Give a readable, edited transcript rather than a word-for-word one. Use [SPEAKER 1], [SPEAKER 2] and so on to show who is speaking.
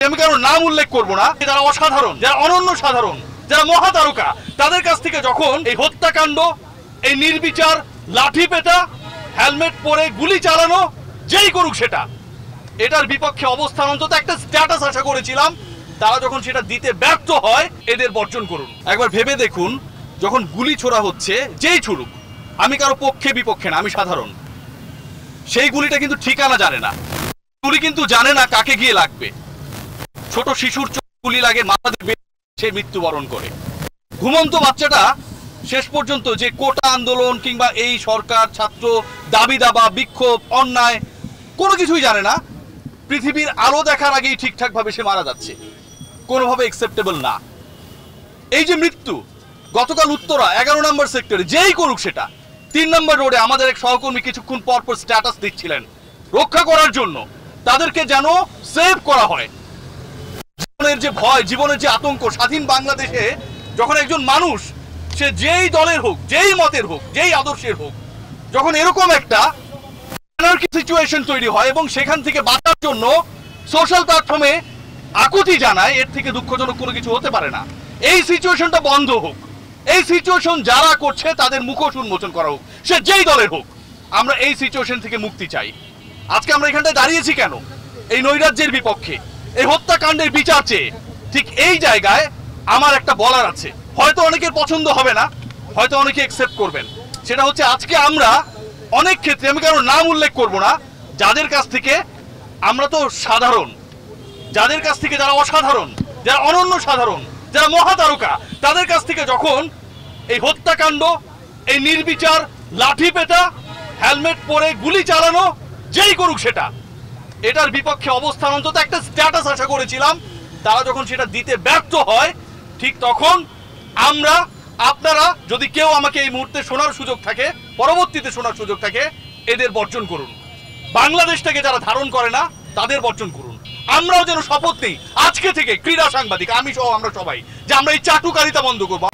[SPEAKER 1] আমি কারো নাম উল্লেখ করব না, যারা অসাধারণ, যারা অনন্য সাধারণ, যারা মহাতারকা, তাদের কাছ থেকে যখন এই হত্যাকাণ্ড, এই নির্বিচার লাঠি পেটা, হেলমেট পরে গুলি চালানো, যেই করুক সেটা, এটার বিপক্ষে অবস্থান, অন্তত একটা স্ট্যাটাস আশা করেছিলাম, তারা যখন সেটা দিতে ব্যর্থ হয়, এদের বর্জন করুন। একবার ভেবে দেখুন, যখন গুলি ছোড়া হচ্ছে, যেই ছুড়ুক, আমি কারো পক্ষে বিপক্ষে না, আমি সাধারণ, সেই গুলিটা কিন্তু ঠিকানা জানে না, গুলি কিন্তু জানে না কাকে গিয়ে লাগবে। ছোট শিশুর গুলি লাগে, মাথা দিয়ে সে মৃত্যুবরণ করে। ঘুমন্ত বাচ্চাটা শেষ পর্যন্ত যে কোটা আন্দোলন কিংবা এই সরকার, ছাত্র, দাবি দাবা, বিক্ষোভ, অন্যায় কোনো কিছুই জানে না, পৃথিবীর আলো দেখার আগেই ঠিকঠাক ভাবে সে মারা যাচ্ছে, কোনোভাবে অ্যাকসেপ্টেবল না। এই যে মৃত্যু, গতকাল উত্তরা 11 নম্বর সেক্টরে, যেই করুক সেটা, 3 নম্বর রোডে আমাদের এক সহকর্মী কিছুক্ষণ পর পর স্ট্যাটাস দিচ্ছিলেন রক্ষা করার জন্য, তাদেরকে যেন সেভ করা হয়। জীবনের যে ভয়, জীবনের যে আতঙ্ক, স্বাধীন বাংলাদেশে যখন একজন মানুষ, সে যেই দলের হোক, যেই মতের হোক, যেই আদর্শের হোক, যখন এরকম একটা সিচুয়েশন তৈরি হয় এবং সেখান থেকে বাঁচার জন্য সোশ্যাল প্ল্যাটফর্মে আকুতি জানায়, এর থেকে দুঃখজনক কোনো কিছু হতে পারে না। এই সিচুয়েশনটা বন্ধ হোক, এই সিচুয়েশন যারা করছে তাদের মুখোশ উন্মোচন করা হোক, সে যেই দলের হোক। আমরা এই সিচুয়েশন থেকে মুক্তি চাই। আজকে আমরা এখানটায় দাঁড়িয়েছি কেন? এই নৈরাজ্যের বিপক্ষে, এই হত্যাকাণ্ডের বিচার চেয়ে। ঠিক এই জায়গায় আমার একটা বলার আছে, হয়তো অনেকের পছন্দ হবে না, হয়তো অনেকে অ্যাকসেপ্ট করবেন। সেটা হচ্ছে, আজকে আমরা অনেক ক্ষেত্রে, আমি কারো নাম উল্লেখ করব না, যাদের কাছ থেকে, আমরা তো সাধারণ, যাদের কাছ থেকে, যারা অসাধারণ, যারা অনন্য সাধারণ, যারা মহাতারকা, তাদের কাছ থেকে যখন এই হত্যাকাণ্ড, এই নির্বিচার লাঠি পেটা, হেলমেট পরে গুলি চালানো, যেই করুক সেটা, এটার বিপক্ষে অবস্থান, অন্তত একটা স্ট্যাটাস আশা করেছিলাম, তারা যখন সেটা দিতে ব্যর্থ হয়, ঠিক তখন আমরা, আপনারা, যদি কেউ আমাকে এই মুহূর্তে শোনার সুযোগ থাকে, পরবর্তীতে শোনার সুযোগ থাকে, এদের বর্জন করুন। বাংলাদেশটাকে যারা ধারণ করে না, তাদের বর্জন করুন। আমরাও যেন শপথ নেই আজকে থেকে, ক্রীড়া সাংবাদিক, আমি সহ আমরা সবাই, যে আমরা এই চাটুকারিতা বন্ধ করবো।